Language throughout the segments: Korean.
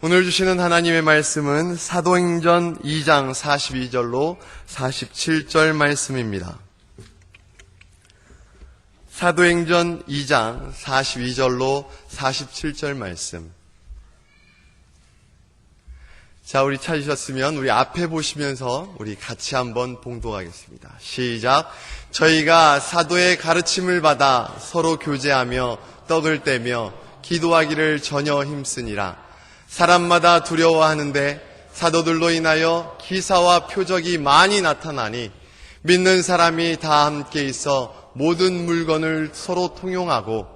오늘 주시는 하나님의 말씀은 사도행전 2장 42절로 47절 말씀입니다. 사도행전 2장 42절로 47절 말씀. 자, 우리 찾으셨으면 우리 앞에 보시면서 우리 같이 한번 봉독하겠습니다. 시작. 저희가 사도의 가르침을 받아 서로 교제하며 떡을 떼며 기도하기를 전혀 힘쓰니라. 사람마다 두려워하는데 사도들로 인하여 기사와 표적이 많이 나타나니 믿는 사람이 다 함께 있어 모든 물건을 서로 통용하고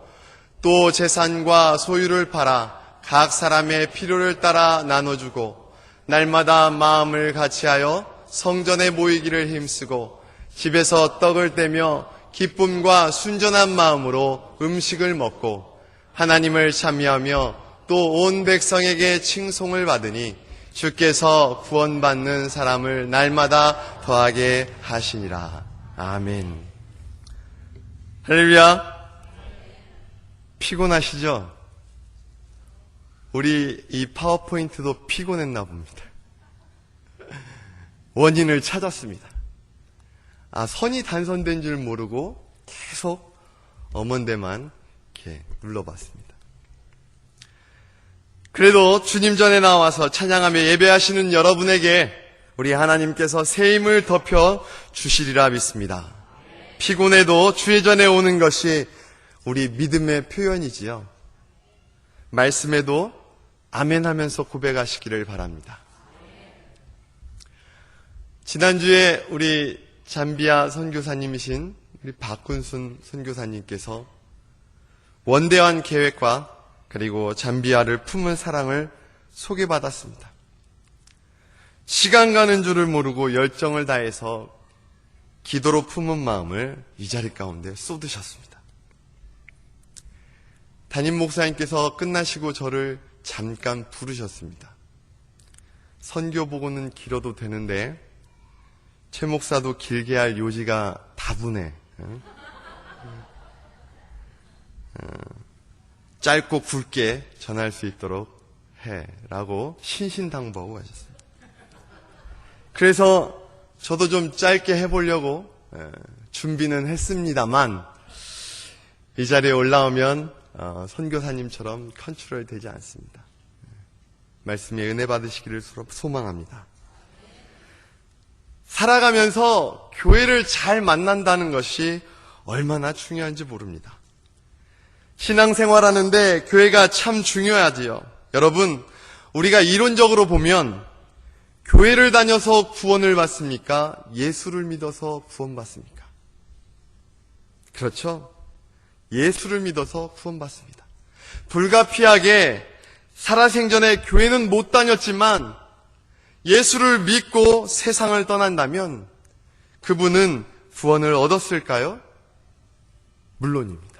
또 재산과 소유를 팔아 각 사람의 필요를 따라 나눠주고 날마다 마음을 같이하여 성전에 모이기를 힘쓰고 집에서 떡을 떼며 기쁨과 순전한 마음으로 음식을 먹고 하나님을 찬미하며 또 온 백성에게 칭송을 받으니 주께서 구원받는 사람을 날마다 더하게 하시니라. 아멘. 할렐루야. 피곤하시죠? 우리 이 파워포인트도 피곤했나 봅니다. 원인을 찾았습니다. 선이 단선된 줄 모르고 계속 엄원대만 이렇게 눌러봤습니다. 그래도 주님 전에 나와서 찬양하며 예배하시는 여러분에게 우리 하나님께서 새 힘을 덮여 주시리라 믿습니다. 피곤해도 주의 전에 오는 것이 우리 믿음의 표현이지요. 말씀에도 아멘 하면서 고백하시기를 바랍니다. 지난주에 우리 잠비아 선교사님이신 우리 박훈순 선교사님께서 원대한 계획과 그리고 잠비아를 품은 사랑을 소개받았습니다. 시간 가는 줄을 모르고 열정을 다해서 기도로 품은 마음을 이 자리 가운데 쏟으셨습니다. 담임 목사님께서 끝나시고 저를 잠깐 부르셨습니다. 선교 보고는 길어도 되는데 최 목사도 길게 할 요지가 다분해. 짧고 굵게 전할 수 있도록 해라고 신신당부하고 하셨습니다. 그래서 저도 좀 짧게 해보려고 준비는 했습니다만 이 자리에 올라오면 선교사님처럼 컨트롤 되지 않습니다. 말씀에 은혜 받으시기를 소망합니다. 살아가면서 교회를 잘 만난다는 것이 얼마나 중요한지 모릅니다. 신앙생활하는데 교회가 참 중요하지요. 여러분, 우리가 이론적으로 보면 교회를 다녀서 구원을 받습니까? 예수를 믿어서 구원받습니까? 그렇죠? 예수를 믿어서 구원받습니다. 불가피하게 살아생전에 교회는 못 다녔지만 예수를 믿고 세상을 떠난다면 그분은 구원을 얻었을까요? 물론입니다.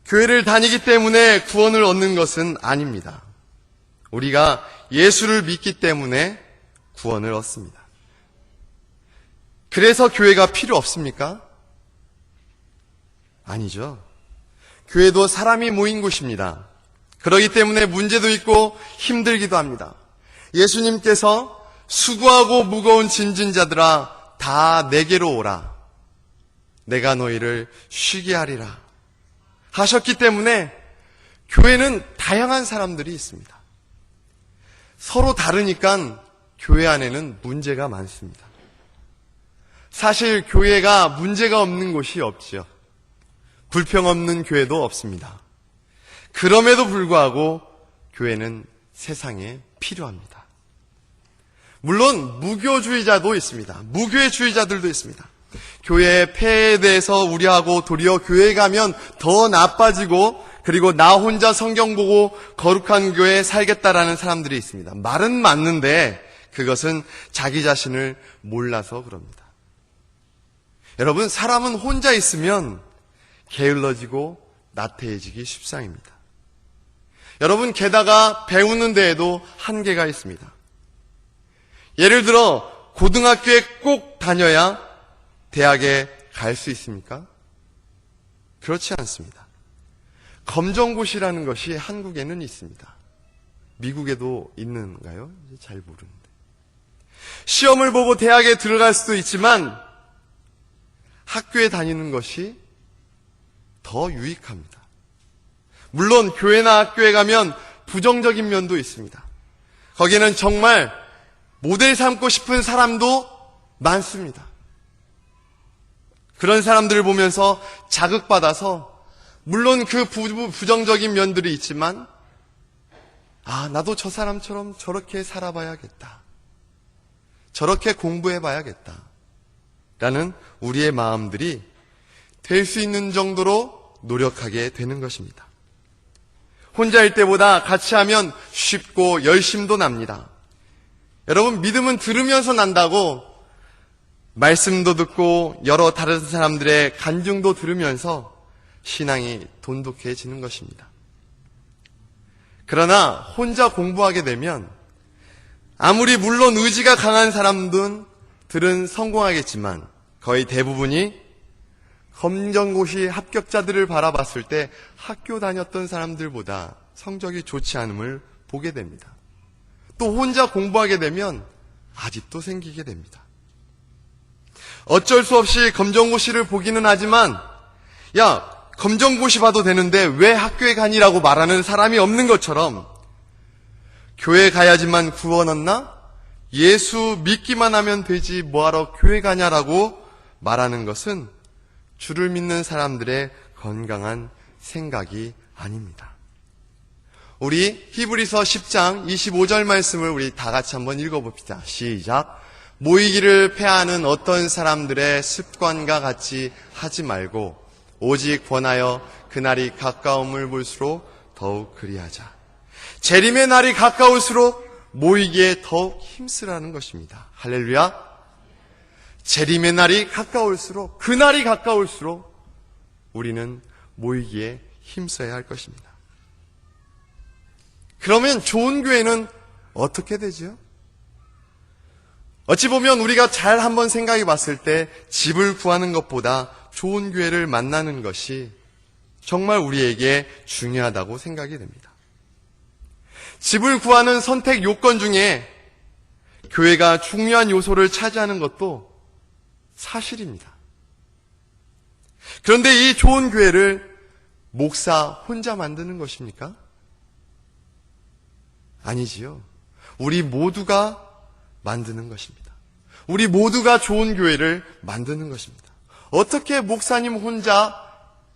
교회를 다니기 때문에 구원을 얻는 것은 아닙니다. 우리가 예수를 믿기 때문에 구원을 얻습니다. 그래서 교회가 필요 없습니까? 아니죠. 교회도 사람이 모인 곳입니다. 그렇기 때문에 문제도 있고 힘들기도 합니다. 예수님께서 수고하고 무거운 짐진 자들아 다 내게로 오라. 내가 너희를 쉬게 하리라. 하셨기 때문에 교회는 다양한 사람들이 있습니다. 서로 다르니까 교회 안에는 문제가 많습니다. 사실 교회가 문제가 없는 곳이 없지요. 불평 없는 교회도 없습니다. 그럼에도 불구하고 교회는 세상에 필요합니다. 물론 무교주의자도 있습니다. 무교회주의자들도 있습니다. 교회의 폐해에 대해서 우려하고 도리어 교회에 가면 더 나빠지고 그리고 나 혼자 성경 보고 거룩한 교회에 살겠다라는 사람들이 있습니다. 말은 맞는데 그것은 자기 자신을 몰라서 그럽니다. 여러분, 사람은 혼자 있으면 게을러지고 나태해지기 십상입니다. 여러분, 게다가 배우는 데에도 한계가 있습니다. 예를 들어 고등학교에 꼭 다녀야 대학에 갈 수 있습니까? 그렇지 않습니다. 검정고시라는 것이 한국에는 있습니다. 미국에도 있는가요? 잘 모르는데. 시험을 보고 대학에 들어갈 수도 있지만 학교에 다니는 것이 더 유익합니다. 물론 교회나 학교에 가면 부정적인 면도 있습니다. 거기에는 정말 모델 삼고 싶은 사람도 많습니다. 그런 사람들을 보면서 자극받아서 물론 그 부정적인 면들이 있지만 나도 저 사람처럼 저렇게 살아봐야겠다. 저렇게 공부해봐야겠다. 라는 우리의 마음들이 될 수 있는 정도로 노력하게 되는 것입니다. 혼자일 때보다 같이 하면 쉽고 열심도 납니다. 여러분, 믿음은 들으면서 난다고 말씀도 듣고 여러 다른 사람들의 간증도 들으면서 신앙이 돈독해지는 것입니다. 그러나 혼자 공부하게 되면 아무리 물론 의지가 강한 사람들은 성공하겠지만 거의 대부분이 검정고시 합격자들을 바라봤을 때 학교 다녔던 사람들보다 성적이 좋지 않음을 보게 됩니다. 또 혼자 공부하게 되면 아집도 생기게 됩니다. 어쩔 수 없이 검정고시를 보기는 하지만 검정고시 봐도 되는데 왜 학교에 가니라고 말하는 사람이 없는 것처럼 교회 가야지만 구원 얻나? 예수 믿기만 하면 되지 뭐하러 교회 가냐라고 말하는 것은 주를 믿는 사람들의 건강한 생각이 아닙니다. 우리 히브리서 10장 25절 말씀을 우리 다 같이 한번 읽어봅시다. 시작. 모이기를 패하는 어떤 사람들의 습관과 같이 하지 말고 오직 권하여 그날이 가까움을 볼수록 더욱 그리하자. 재림의 날이 가까울수록 모이기에 더욱 힘쓰라는 것입니다. 할렐루야. 재림의 날이 가까울수록, 그날이 가까울수록 우리는 모이기에 힘써야 할 것입니다. 그러면 좋은 교회는 어떻게 되죠? 어찌 보면 우리가 잘 한번 생각해 봤을 때 집을 구하는 것보다 좋은 교회를 만나는 것이 정말 우리에게 중요하다고 생각이 됩니다. 집을 구하는 선택 요건 중에 교회가 중요한 요소를 차지하는 것도 사실입니다. 그런데 이 좋은 교회를 목사 혼자 만드는 것입니까? 아니지요. 우리 모두가 만드는 것입니다. 우리 모두가 좋은 교회를 만드는 것입니다. 어떻게 목사님 혼자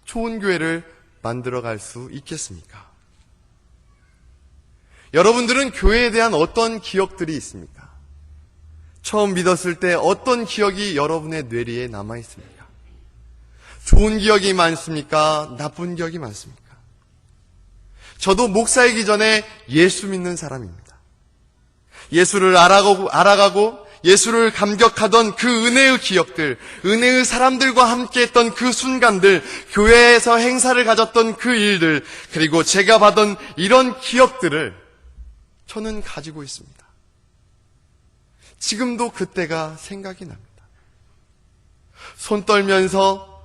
좋은 교회를 만들어갈 수 있겠습니까? 여러분들은 교회에 대한 어떤 기억들이 있습니까? 처음 믿었을 때 어떤 기억이 여러분의 뇌리에 남아 있습니까? 좋은 기억이 많습니까? 나쁜 기억이 많습니까? 저도 목사이기 전에 예수 믿는 사람입니다. 예수를 알아가고 예수를 감격하던 그 은혜의 기억들, 은혜의 사람들과 함께했던 그 순간들, 교회에서 행사를 가졌던 그 일들, 그리고 제가 받은 이런 기억들을 저는 가지고 있습니다. 지금도 그때가 생각이 납니다. 손 떨면서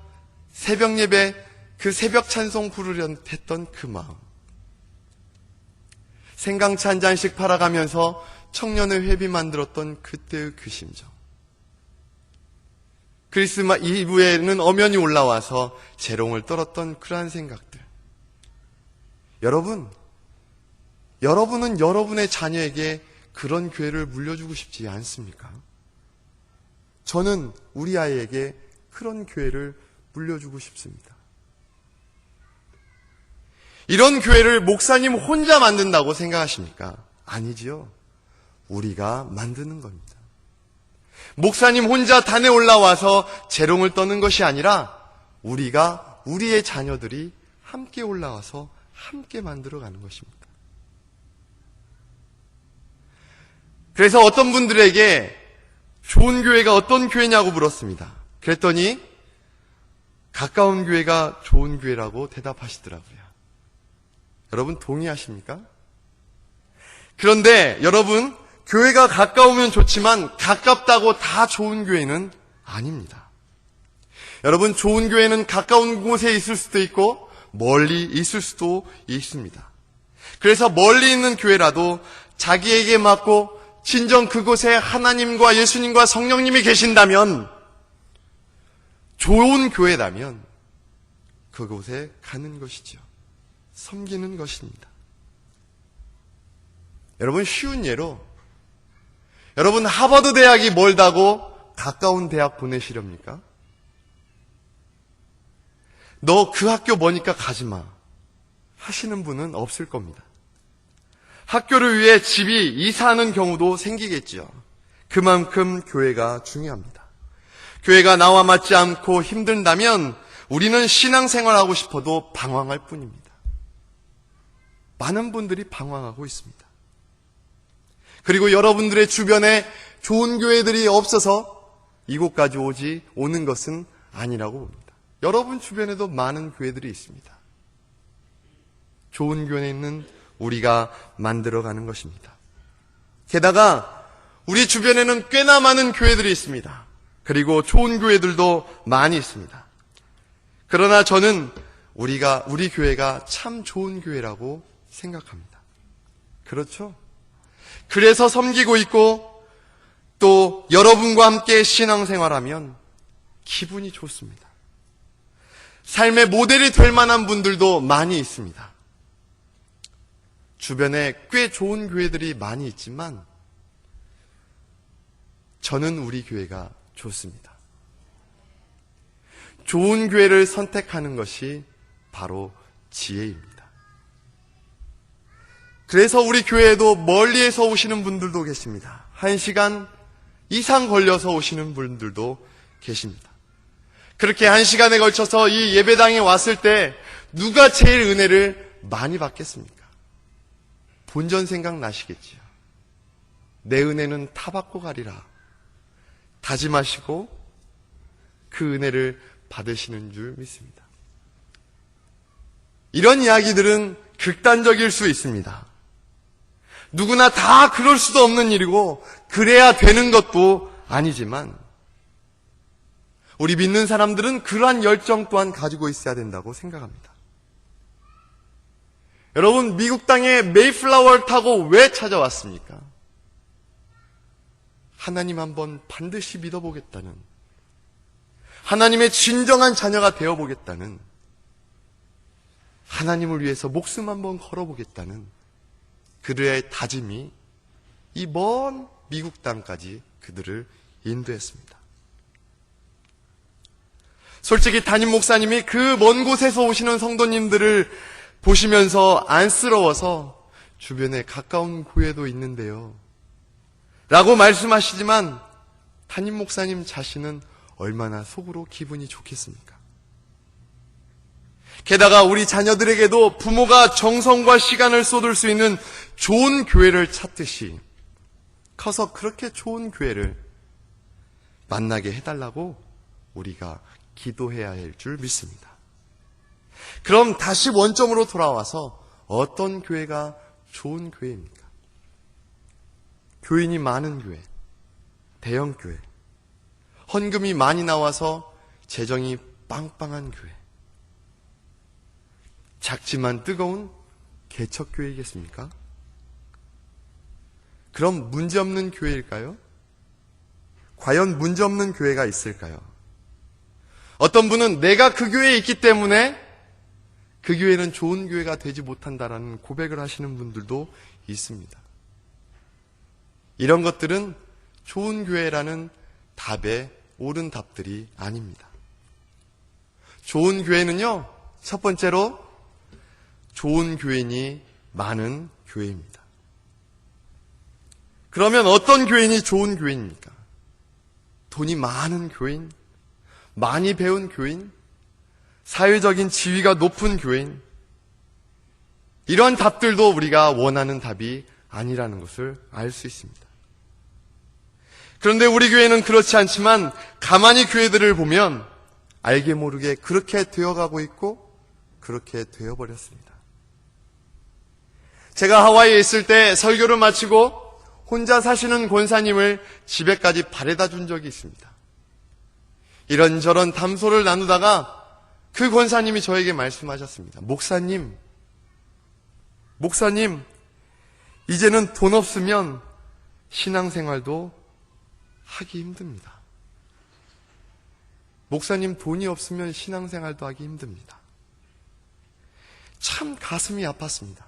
새벽 예배, 그 새벽 찬송 부르려 했던 그 마음. 생강차 한 잔씩 팔아가면서 청년의 회비 만들었던 그때의 그 심정. 크리스마스 이브에는 엄연히 올라와서 재롱을 떨었던 그러한 생각들. 여러분은 여러분의 자녀에게 그런 교회를 물려주고 싶지 않습니까? 저는 우리 아이에게 그런 교회를 물려주고 싶습니다. 이런 교회를 목사님 혼자 만든다고 생각하십니까? 아니지요. 우리가 만드는 겁니다. 목사님 혼자 단에 올라와서 재롱을 떠는 것이 아니라 우리의 자녀들이 함께 올라와서 함께 만들어가는 것입니다. 그래서 어떤 분들에게 좋은 교회가 어떤 교회냐고 물었습니다. 그랬더니 가까운 교회가 좋은 교회라고 대답하시더라고요. 여러분 동의하십니까? 그런데 여러분, 교회가 가까우면 좋지만 가깝다고 다 좋은 교회는 아닙니다. 여러분, 좋은 교회는 가까운 곳에 있을 수도 있고 멀리 있을 수도 있습니다. 그래서 멀리 있는 교회라도 자기에게 맞고 진정 그곳에 하나님과 예수님과 성령님이 계신다면, 좋은 교회라면 그곳에 가는 것이죠. 섬기는 것입니다. 여러분, 쉬운 예로, 여러분 하버드 대학이 멀다고 가까운 대학 보내시렵니까? 너 그 학교 머니까 가지 마 하시는 분은 없을 겁니다. 학교를 위해 집이 이사하는 경우도 생기겠지요. 그만큼 교회가 중요합니다. 교회가 나와 맞지 않고 힘든다면 우리는 신앙생활하고 싶어도 방황할 뿐입니다. 많은 분들이 방황하고 있습니다. 그리고 여러분들의 주변에 좋은 교회들이 없어서 이곳까지 오는 것은 아니라고 봅니다. 여러분 주변에도 많은 교회들이 있습니다. 좋은 교회는 우리가 만들어가는 것입니다. 게다가 우리 주변에는 꽤나 많은 교회들이 있습니다. 그리고 좋은 교회들도 많이 있습니다. 그러나 저는 우리 교회가 참 좋은 교회라고 생각합니다. 그렇죠? 그래서 섬기고 있고 또 여러분과 함께 신앙생활하면 기분이 좋습니다. 삶의 모델이 될 만한 분들도 많이 있습니다. 주변에 꽤 좋은 교회들이 많이 있지만 저는 우리 교회가 좋습니다. 좋은 교회를 선택하는 것이 바로 지혜입니다. 그래서 우리 교회에도 멀리에서 오시는 분들도 계십니다. 1시간 이상 걸려서 오시는 분들도 계십니다. 그렇게 1시간에 걸쳐서 이 예배당에 왔을 때 누가 제일 은혜를 많이 받겠습니까? 본전 생각나시겠지요. 내 은혜는 타 받고 가리라 다짐하시고 그 은혜를 받으시는 줄 믿습니다. 이런 이야기들은 극단적일 수 있습니다. 누구나 다 그럴 수도 없는 일이고 그래야 되는 것도 아니지만 우리 믿는 사람들은 그러한 열정 또한 가지고 있어야 된다고 생각합니다. 여러분, 미국 땅에 메이플라워를 타고 왜 찾아왔습니까? 하나님 한번 반드시 믿어보겠다는, 하나님의 진정한 자녀가 되어보겠다는, 하나님을 위해서 목숨 한번 걸어보겠다는 그들의 다짐이 이 먼 미국 땅까지 그들을 인도했습니다. 솔직히 담임 목사님이 그 먼 곳에서 오시는 성도님들을 보시면서 안쓰러워서 주변에 가까운 교회도 있는데요 라고 말씀하시지만 담임 목사님 자신은 얼마나 속으로 기분이 좋겠습니까? 게다가 우리 자녀들에게도 부모가 정성과 시간을 쏟을 수 있는 좋은 교회를 찾듯이 커서 그렇게 좋은 교회를 만나게 해달라고 우리가 기도해야 할 줄 믿습니다. 그럼 다시 원점으로 돌아와서 어떤 교회가 좋은 교회입니까? 교인이 많은 교회, 대형 교회, 헌금이 많이 나와서 재정이 빵빵한 교회, 작지만 뜨거운 개척교회이겠습니까? 그럼 문제없는 교회일까요? 과연 문제없는 교회가 있을까요? 어떤 분은 내가 그 교회에 있기 때문에 그 교회는 좋은 교회가 되지 못한다라는 고백을 하시는 분들도 있습니다. 이런 것들은 좋은 교회라는 답에 옳은 답들이 아닙니다. 좋은 교회는요, 첫 번째로 좋은 교인이 많은 교회입니다. 그러면 어떤 교인이 좋은 교인입니까? 돈이 많은 교인, 많이 배운 교인, 사회적인 지위가 높은 교인, 이런 답들도 우리가 원하는 답이 아니라는 것을 알 수 있습니다. 그런데 우리 교회는 그렇지 않지만 가만히 교회들을 보면 알게 모르게 그렇게 되어가고 있고 그렇게 되어버렸습니다. 제가 하와이에 있을 때 설교를 마치고 혼자 사시는 권사님을 집에까지 바래다 준 적이 있습니다. 이런저런 담소를 나누다가 그 권사님이 저에게 말씀하셨습니다. 목사님, 목사님, 이제는 돈 없으면 신앙생활도 하기 힘듭니다. 목사님, 돈이 없으면 신앙생활도 하기 힘듭니다. 참 가슴이 아팠습니다.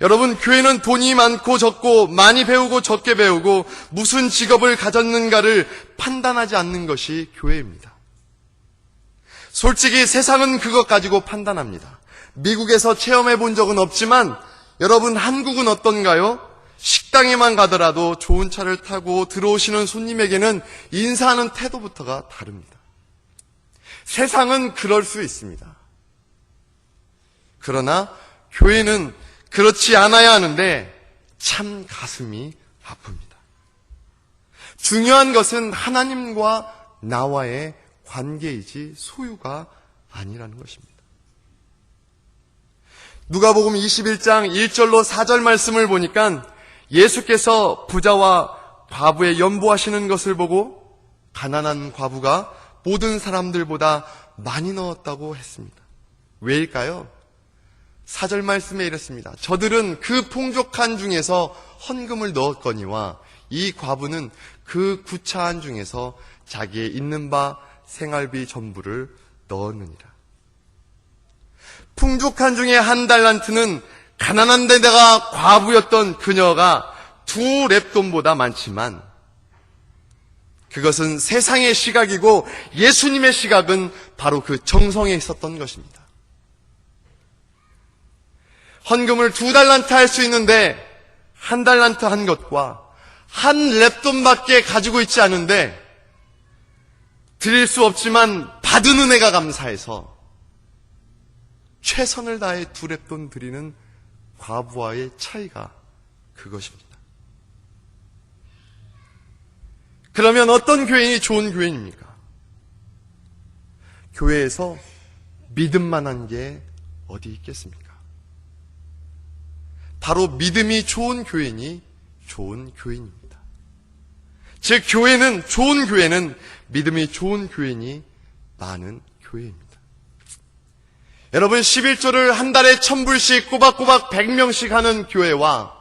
여러분, 교회는 돈이 많고 적고, 많이 배우고 적게 배우고, 무슨 직업을 가졌는가를 판단하지 않는 것이 교회입니다. 솔직히 세상은 그것 가지고 판단합니다. 미국에서 체험해 본 적은 없지만 여러분, 한국은 어떤가요? 식당에만 가더라도 좋은 차를 타고 들어오시는 손님에게는 인사하는 태도부터가 다릅니다. 세상은 그럴 수 있습니다. 그러나 교회는 그렇지 않아야 하는데 참 가슴이 아픕니다. 중요한 것은 하나님과 나와의 관계이지 소유가 아니라는 것입니다. 누가복음 21장 1절로 4절 말씀을 보니까 예수께서 부자와 과부의 연보하시는 것을 보고 가난한 과부가 모든 사람들보다 많이 넣었다고 했습니다. 왜일까요? 4절 말씀에 이랬습니다. 저들은 그 풍족한 중에서 헌금을 넣었거니와 이 과부는 그 구차한 중에서 자기의 있는 바 생활비 전부를 넣었느니라. 풍족한 중에 한 달란트는 가난한 데다가 과부였던 그녀가 2 렙돈보다 많지만 그것은 세상의 시각이고 예수님의 시각은 바로 그 정성에 있었던 것입니다. 헌금을 2달란트 할 수 있는데 1달란트 한 것과 1 렙돈밖에 가지고 있지 않은데 드릴 수 없지만 받은 은혜가 감사해서 최선을 다해 2 렙돈 드리는 과부와의 차이가 그것입니다. 그러면 어떤 교인이 좋은 교인입니까? 교회에서 믿음만한 게 어디 있겠습니까? 바로 믿음이 좋은 교인이 좋은 교인입니다. 즉 교회는, 좋은 교회는 믿음이 좋은 교인이 많은 교회입니다. 여러분, 11조를 한 달에 1000불씩 꼬박꼬박 100명씩 하는 교회와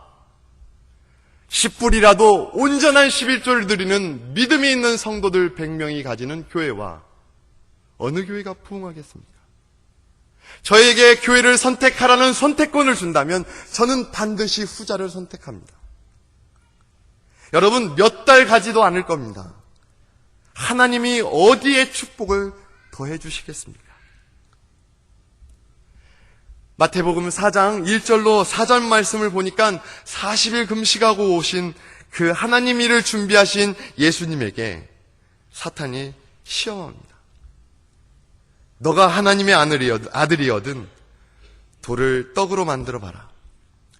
10불이라도 온전한 11조를 드리는 믿음이 있는 성도들 100명이 가지는 교회와 어느 교회가 부흥하겠습니까? 저에게 교회를 선택하라는 선택권을 준다면 저는 반드시 후자를 선택합니다. 여러분, 몇 달 가지도 않을 겁니다. 하나님이 어디에 축복을 더해 주시겠습니까? 마태복음 4장 1절로 4절 말씀을 보니까 40일 금식하고 오신 그 하나님 일을 준비하신 예수님에게 사탄이 시험합니다. 너가 하나님의 아들이거든 돌을 떡으로 만들어봐라.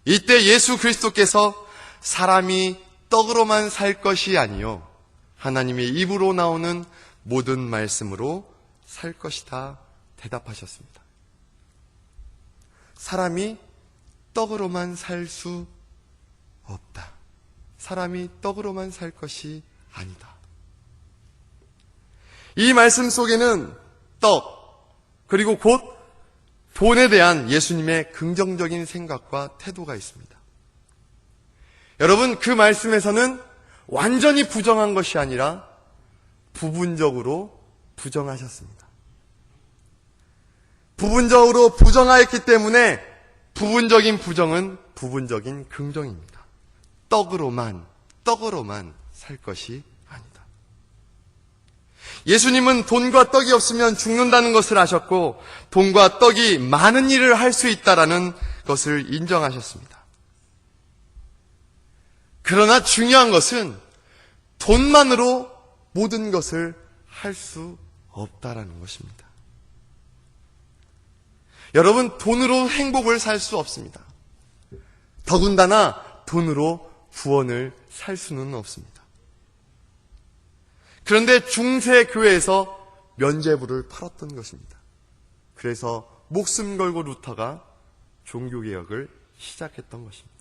이때 예수 그리스도께서 사람이 떡으로만 살 것이 아니요 하나님의 입으로 나오는 모든 말씀으로 살 것이다 대답하셨습니다. 사람이 떡으로만 살 수 없다. 사람이 떡으로만 살 것이 아니다. 이 말씀 속에는 떡, 그리고 곧 돈에 대한 예수님의 긍정적인 생각과 태도가 있습니다. 여러분, 그 말씀에서는 완전히 부정한 것이 아니라 부분적으로 부정하셨습니다. 부분적으로 부정하였기 때문에 부분적인 부정은 부분적인 긍정입니다. 떡으로만 살 것이 아니다. 예수님은 돈과 떡이 없으면 죽는다는 것을 아셨고 돈과 떡이 많은 일을 할 수 있다라는 것을 인정하셨습니다. 그러나 중요한 것은 돈만으로 모든 것을 할 수 없다라는 것입니다. 여러분, 돈으로 행복을 살 수 없습니다. 더군다나 돈으로 구원을 살 수는 없습니다. 그런데 중세 교회에서 면죄부를 팔았던 것입니다. 그래서 목숨 걸고 루터가 종교개혁을 시작했던 것입니다.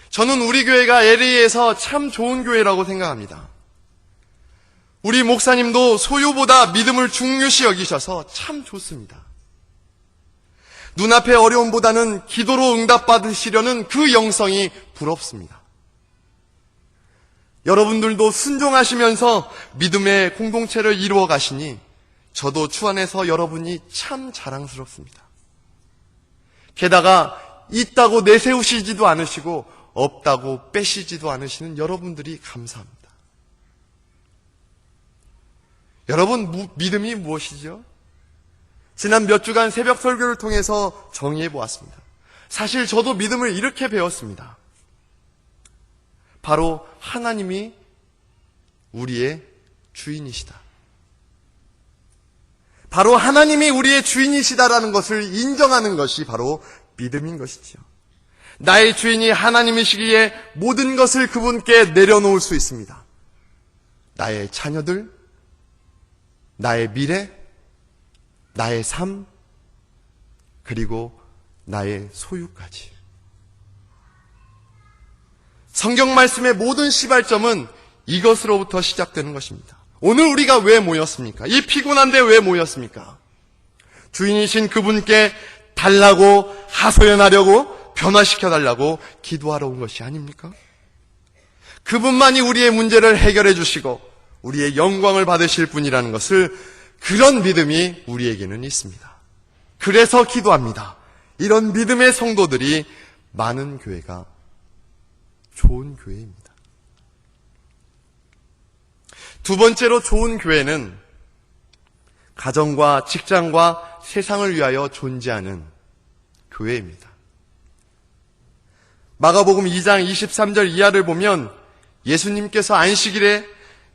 저는 우리 교회가 LA에서 참 좋은 교회라고 생각합니다. 우리 목사님도 소유보다 믿음을 중요시 여기셔서 참 좋습니다. 눈앞의 어려움보다는 기도로 응답받으시려는 그 영성이 부럽습니다. 여러분들도 순종하시면서 믿음의 공동체를 이루어 가시니 저도 주 안에서 여러분이 참 자랑스럽습니다. 게다가 있다고 내세우시지도 않으시고 없다고 빼시지도 않으시는 여러분들이 감사합니다. 여러분, 믿음이 무엇이죠? 지난 몇 주간 새벽 설교를 통해서 정의해 보았습니다. 사실 저도 믿음을 이렇게 배웠습니다. 바로 하나님이 우리의 주인이시다. 바로 하나님이 우리의 주인이시다라는 것을 인정하는 것이 바로 믿음인 것이지요. 나의 주인이 하나님이시기에 모든 것을 그분께 내려놓을 수 있습니다. 나의 자녀들, 나의 미래, 나의 삶, 그리고 나의 소유까지. 성경 말씀의 모든 시발점은 이것으로부터 시작되는 것입니다. 오늘 우리가 왜 모였습니까? 이 피곤한데 왜 모였습니까? 주인이신 그분께 달라고 하소연하려고 변화시켜달라고 기도하러 온 것이 아닙니까? 그분만이 우리의 문제를 해결해 주시고 우리의 영광을 받으실 분이라는 것을, 그런 믿음이 우리에게는 있습니다. 그래서 기도합니다. 이런 믿음의 성도들이 많은 교회가 좋은 교회입니다. 두 번째로 좋은 교회는 가정과 직장과 세상을 위하여 존재하는 교회입니다. 마가복음 2장 23절 이하를 보면 예수님께서 안식일에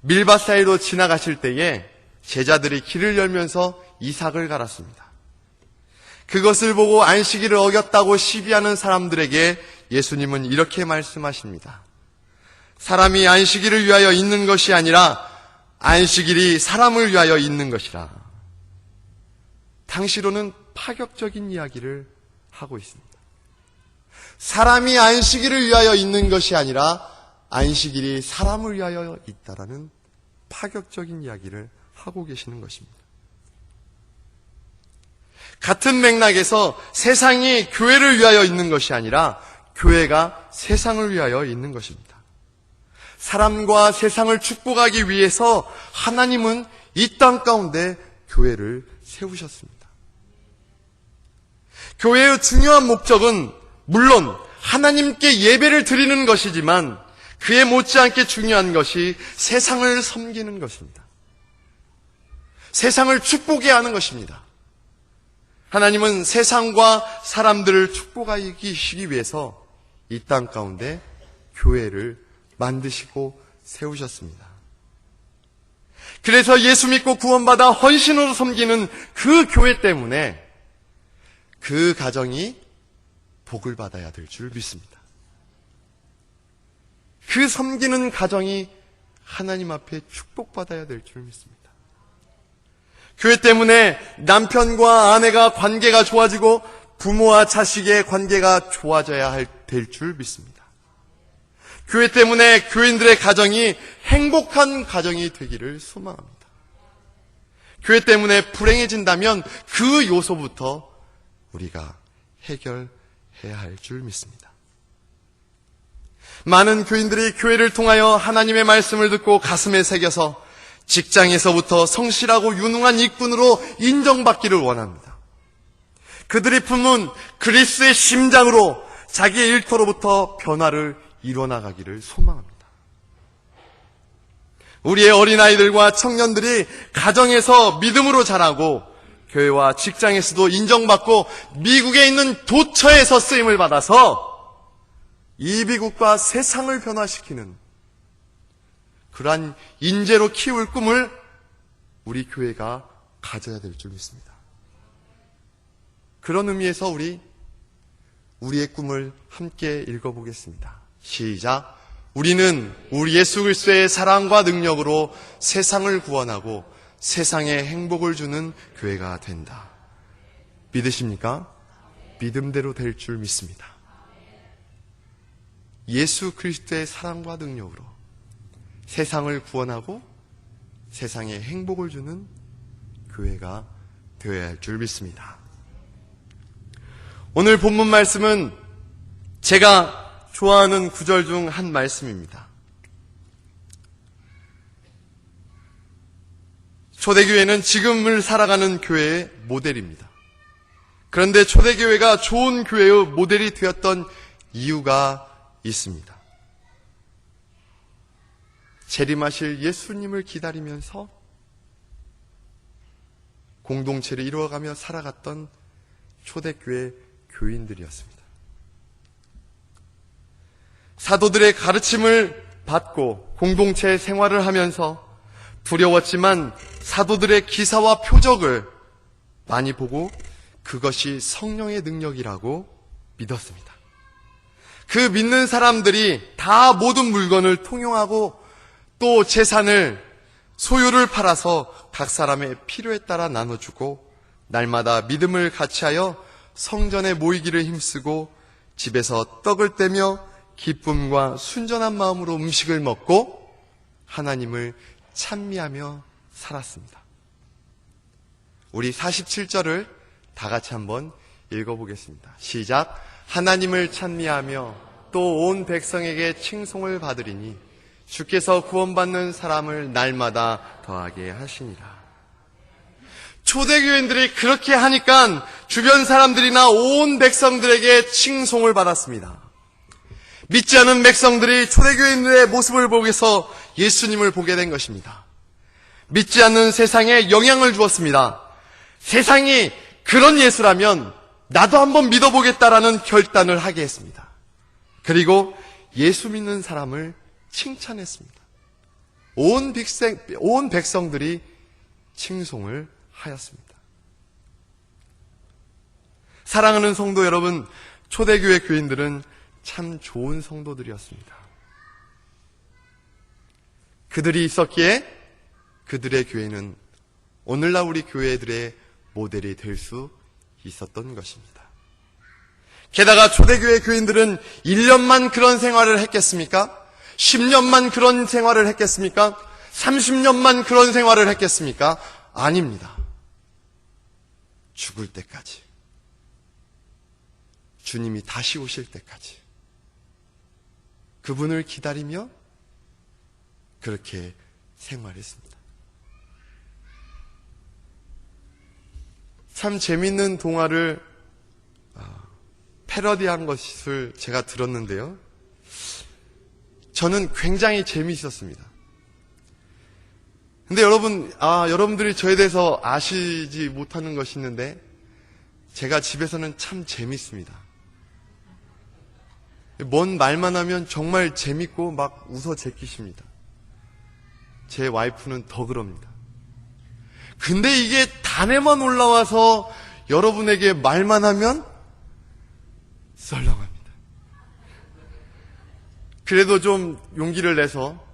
밀밭 사이로 지나가실 때에 제자들이 길을 열면서 이삭을 갈았습니다. 그것을 보고 안식일을 어겼다고 시비하는 사람들에게 예수님은 이렇게 말씀하십니다. 사람이 안식일을 위하여 있는 것이 아니라 안식일이 사람을 위하여 있는 것이라. 당시로는 파격적인 이야기를 하고 있습니다. 사람이 안식일을 위하여 있는 것이 아니라 안식일이 사람을 위하여 있다라는 파격적인 이야기를 하고 계시는 것입니다. 같은 맥락에서 세상이 교회를 위하여 있는 것이 아니라 교회가 세상을 위하여 있는 것입니다. 사람과 세상을 축복하기 위해서 하나님은 이 땅 가운데 교회를 세우셨습니다. 교회의 중요한 목적은 물론 하나님께 예배를 드리는 것이지만 그에 못지않게 중요한 것이 세상을 섬기는 것입니다. 세상을 축복해야 하는 것입니다. 하나님은 세상과 사람들을 축복하시기 위해서 이 땅 가운데 교회를 만드시고 세우셨습니다. 그래서 예수 믿고 구원받아 헌신으로 섬기는 그 교회 때문에 그 가정이 복을 받아야 될 줄 믿습니다. 그 섬기는 가정이 하나님 앞에 축복받아야 될 줄 믿습니다. 교회 때문에 남편과 아내가 관계가 좋아지고 부모와 자식의 관계가 좋아져야 될 줄 믿습니다. 교회 때문에 교인들의 가정이 행복한 가정이 되기를 소망합니다. 교회 때문에 불행해진다면 그 요소부터 우리가 해결해야 할 줄 믿습니다. 많은 교인들이 교회를 통하여 하나님의 말씀을 듣고 가슴에 새겨서 직장에서부터 성실하고 유능한 일꾼으로 인정받기를 원합니다. 그들이 품은 그리스도의 심장으로 자기의 일터로부터 변화를 이뤄나가기를 소망합니다. 우리의 어린아이들과 청년들이 가정에서 믿음으로 자라고 교회와 직장에서도 인정받고 미국에 있는 도처에서 쓰임을 받아서 이 미국과 세상을 변화시키는 그러한 인재로 키울 꿈을 우리 교회가 가져야 될 줄 믿습니다. 그런 의미에서 우리의 꿈을 함께 읽어보겠습니다. 시작. 우리는 우리 예수 그리스도의 사랑과 능력으로 세상을 구원하고 세상에 행복을 주는 교회가 된다. 믿으십니까? 믿음대로 될 줄 믿습니다. 예수 그리스도의 사랑과 능력으로 세상을 구원하고 세상에 행복을 주는 교회가 되어야 할 줄 믿습니다. 오늘 본문 말씀은 제가 좋아하는 구절 중 한 말씀입니다. 초대교회는 지금을 살아가는 교회의 모델입니다. 그런데 초대교회가 좋은 교회의 모델이 되었던 이유가 있습니다. 재림하실 예수님을 기다리면서 공동체를 이루어가며 살아갔던 초대교회 교인들이었습니다. 사도들의 가르침을 받고 공동체 생활을 하면서 두려웠지만 사도들의 기사와 표적을 많이 보고 그것이 성령의 능력이라고 믿었습니다. 그 믿는 사람들이 다 모든 물건을 통용하고 또 재산을 소유를 팔아서 각 사람의 필요에 따라 나눠주고 날마다 믿음을 같이하여 성전에 모이기를 힘쓰고 집에서 떡을 떼며 기쁨과 순전한 마음으로 음식을 먹고 하나님을 찬미하며 살았습니다. 우리 47절을 다 같이 한번 읽어보겠습니다. 시작. 하나님을 찬미하며 또 온 백성에게 칭송을 받으리니 주께서 구원받는 사람을 날마다 더하게 하시니라. 초대교인들이 그렇게 하니까 주변 사람들이나 온 백성들에게 칭송을 받았습니다. 믿지 않은 백성들이 초대교인들의 모습을 보고서 예수님을 보게 된 것입니다. 믿지 않는 세상에 영향을 주었습니다. 세상이 그런 예수라면 나도 한번 믿어보겠다라는 결단을 하게 했습니다. 그리고 예수 믿는 사람을 칭찬했습니다. 온 백성들이 칭송을 하였습니다. 사랑하는 성도 여러분, 초대교회 교인들은 참 좋은 성도들이었습니다. 그들이 있었기에 그들의 교회는 오늘날 우리 교회들의 모델이 될 수 있었던 것입니다. 게다가 초대교회 교인들은 1년만 그런 생활을 했겠습니까? 10년만 그런 생활을 했겠습니까? 30년만 그런 생활을 했겠습니까? 아닙니다. 죽을 때까지, 주님이 다시 오실 때까지 그분을 기다리며 그렇게 생활했습니다. 참 재밌는 동화를 패러디한 것을 제가 들었는데요. 저는 굉장히 재미있었습니다. 근데 여러분들이 저에 대해서 아시지 못하는 것이 있는데 제가 집에서는 참 재밌습니다. 뭔 말만 하면 정말 재밌고 막 웃어 제끼십니다. 제 와이프는 더 그럽니다. 근데 이게 단에만 올라와서 여러분에게 말만 하면 썰렁합니다. 그래도 좀 용기를 내서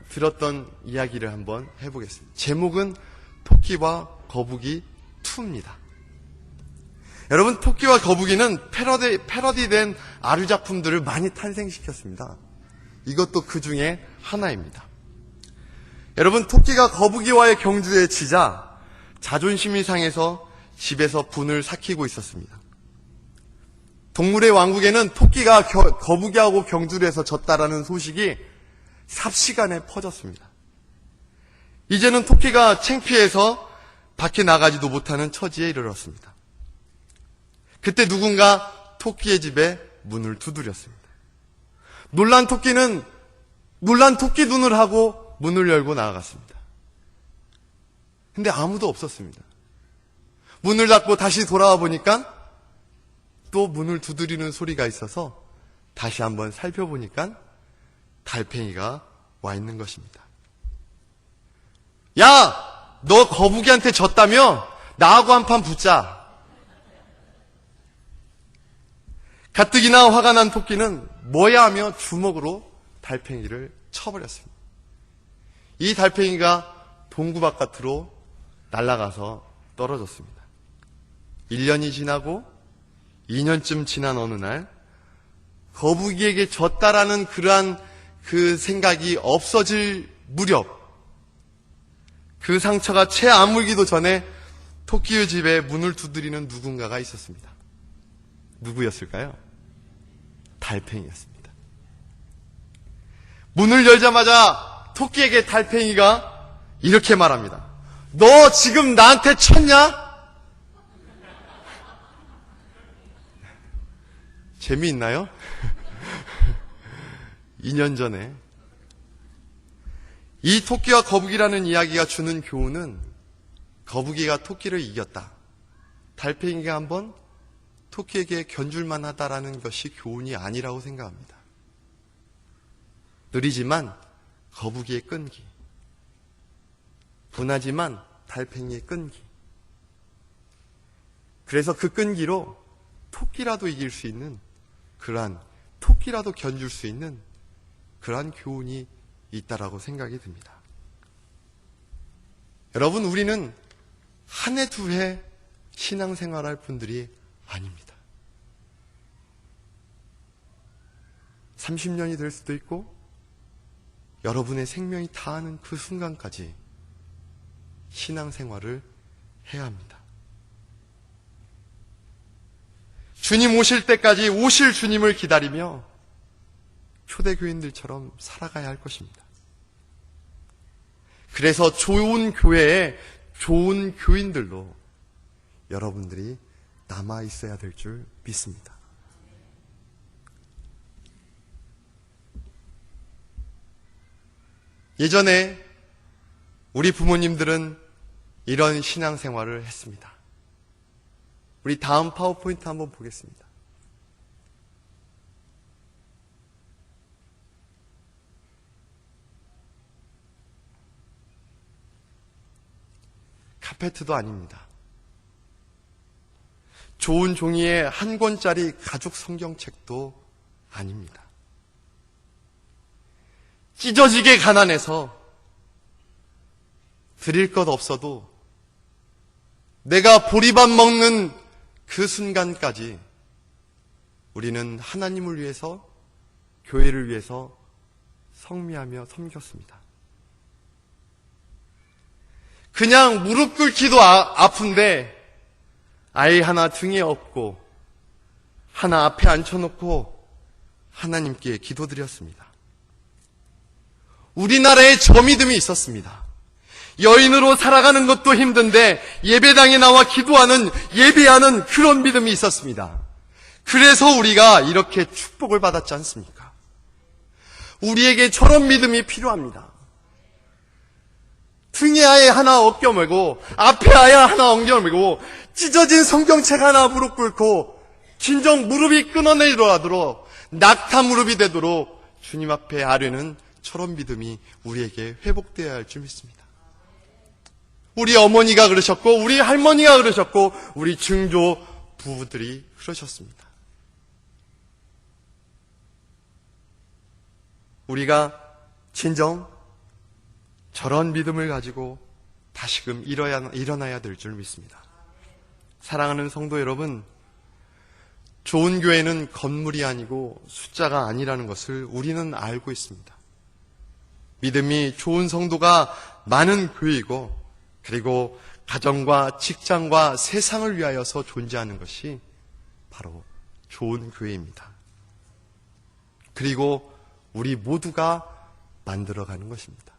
들었던 이야기를 한번 해보겠습니다. 제목은 토끼와 거북이 2입니다. 여러분, 토끼와 거북이는 패러디된 아류 작품들을 많이 탄생시켰습니다. 이것도 그 중에 하나입니다. 여러분, 토끼가 거북이와의 경주에 치자 자존심이 상해서 집에서 분을 삭히고 있었습니다. 동물의 왕국에는 토끼가 거북이하고 경주를 해서 졌다라는 소식이 삽시간에 퍼졌습니다. 이제는 토끼가 창피해서 밖에 나가지도 못하는 처지에 이르렀습니다. 그때 누군가 토끼의 집에 문을 두드렸습니다. 놀란 토끼는 놀란 토끼 눈을 하고 문을 열고 나아갔습니다. 근데 아무도 없었습니다. 문을 닫고 다시 돌아와 보니까 또 문을 두드리는 소리가 있어서 다시 한번 살펴보니까 달팽이가 와 있는 것입니다. 야! 너 거북이한테 졌다며? 나하고 한판 붙자. 가뜩이나 화가 난 토끼는 뭐야 하며 주먹으로 달팽이를 쳐버렸습니다. 이 달팽이가 동구 바깥으로 날아가서 떨어졌습니다. 1년이 지나고 2년쯤 지난 어느 날 거북이에게 졌다라는 그러한 그 생각이 없어질 무렵 그 상처가 채 아물기도 전에 토끼의 집에 문을 두드리는 누군가가 있었습니다. 누구였을까요? 달팽이였습니다. 문을 열자마자 토끼에게 달팽이가 이렇게 말합니다. 너 지금 나한테 쳤냐? 재미있나요? 2년 전에 이 토끼와 거북이라는 이야기가 주는 교훈은 거북이가 토끼를 이겼다. 달팽이가 한번 토끼에게 견줄만 하다라는 것이 교훈이 아니라고 생각합니다. 느리지만 거북이의 끈기, 분하지만 달팽이의 끈기. 그래서 그 끈기로 토끼라도 이길 수 있는 그러한, 토끼라도 견줄 수 있는 그러한 교훈이 있다라고 생각이 듭니다. 여러분, 우리는 한 해, 두 해 신앙생활할 분들이 아닙니다. 30년이 될 수도 있고 여러분의 생명이 다하는 그 순간까지 신앙생활을 해야 합니다. 주님 오실 때까지 오실 주님을 기다리며 초대교인들처럼 살아가야 할 것입니다. 그래서 좋은 교회에 좋은 교인들로 여러분들이 남아 있어야 될 줄 믿습니다. 예전에 우리 부모님들은 이런 신앙생활을 했습니다. 우리 다음 파워포인트 한번 보겠습니다. 카페트도 아닙니다. 좋은 종이에 한 권짜리 가죽 성경책도 아닙니다. 찢어지게 가난해서 드릴 것 없어도 내가 보리밥 먹는 그 순간까지 우리는 하나님을 위해서, 교회를 위해서 성미하며 섬겼습니다. 그냥 무릎 꿇기도 아픈데 아이 하나 등에 업고 하나 앞에 앉혀놓고 하나님께 기도드렸습니다. 우리나라에 저 믿음이 있었습니다. 여인으로 살아가는 것도 힘든데 예배당에 나와 기도하는, 예배하는 그런 믿음이 있었습니다. 그래서 우리가 이렇게 축복을 받았지 않습니까? 우리에게 저런 믿음이 필요합니다. 등에 아예 하나 어깨 메고 앞에 아예 하나 엉겨 메고 찢어진 성경책 하나 무릎 꿇고 진정 무릎이 끊어내리더라도 낙타 무릎이 되도록 주님 앞에 아뢰는 저런 믿음이 우리에게 회복되어야 할 줄 믿습니다. 우리 어머니가 그러셨고 우리 할머니가 그러셨고 우리 증조 부부들이 그러셨습니다. 우리가 진정 저런 믿음을 가지고 다시금 일어나야 될 줄 믿습니다. 사랑하는 성도 여러분, 좋은 교회는 건물이 아니고 숫자가 아니라는 것을 우리는 알고 있습니다. 믿음이 좋은 성도가 많은 교회이고, 그리고 가정과 직장과 세상을 위하여서 존재하는 것이 바로 좋은 교회입니다. 그리고 우리 모두가 만들어가는 것입니다.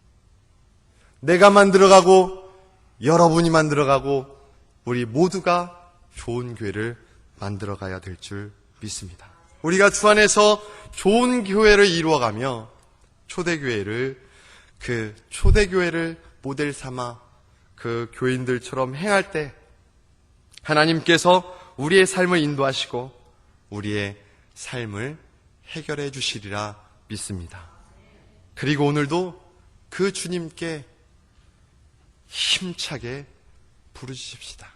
내가 만들어가고 여러분이 만들어가고 우리 모두가 좋은 교회를 만들어가야 될 줄 믿습니다. 우리가 주 안에서 좋은 교회를 이루어가며 초대교회를 모델 삼아 그 교인들처럼 행할 때 하나님께서 우리의 삶을 인도하시고 우리의 삶을 해결해 주시리라 믿습니다. 그리고 오늘도 그 주님께 힘차게 부르짖읍시다.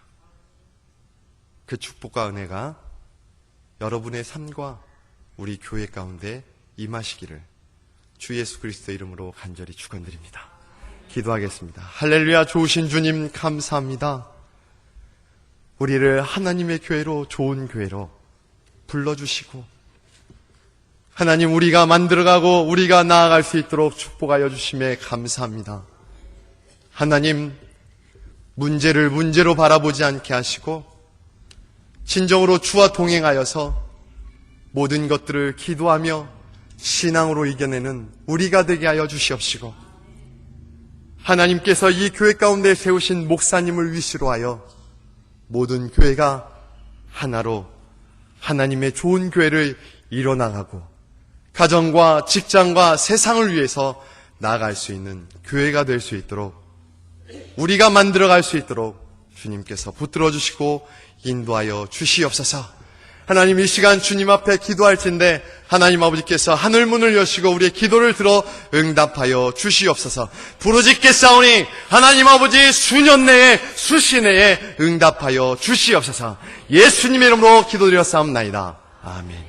그 축복과 은혜가 여러분의 삶과 우리 교회 가운데 임하시기를 주 예수 그리스도 이름으로 간절히 축원드립니다. 기도하겠습니다. 할렐루야. 좋으신 주님 감사합니다. 우리를 하나님의 교회로, 좋은 교회로 불러주시고 하나님, 우리가 만들어가고 우리가 나아갈 수 있도록 축복하여 주심에 감사합니다. 하나님, 문제를 문제로 바라보지 않게 하시고 진정으로 주와 동행하여서 모든 것들을 기도하며 신앙으로 이겨내는 우리가 되게 하여 주시옵시고, 하나님께서 이 교회 가운데 세우신 목사님을 위시로 하여 모든 교회가 하나로 하나님의 좋은 교회를 이뤄나가고 가정과 직장과 세상을 위해서 나아갈 수 있는 교회가 될 수 있도록, 우리가 만들어갈 수 있도록 주님께서 붙들어 주시고 인도하여 주시옵소서. 하나님, 이 시간 주님 앞에 기도할진데 하나님 아버지께서 하늘문을 여시고 우리의 기도를 들어 응답하여 주시옵소서. 부르짖겠사오니 하나님 아버지 수년 내에 수시 내에 응답하여 주시옵소서. 예수님의 이름으로 기도드렸사옵나이다. 아멘.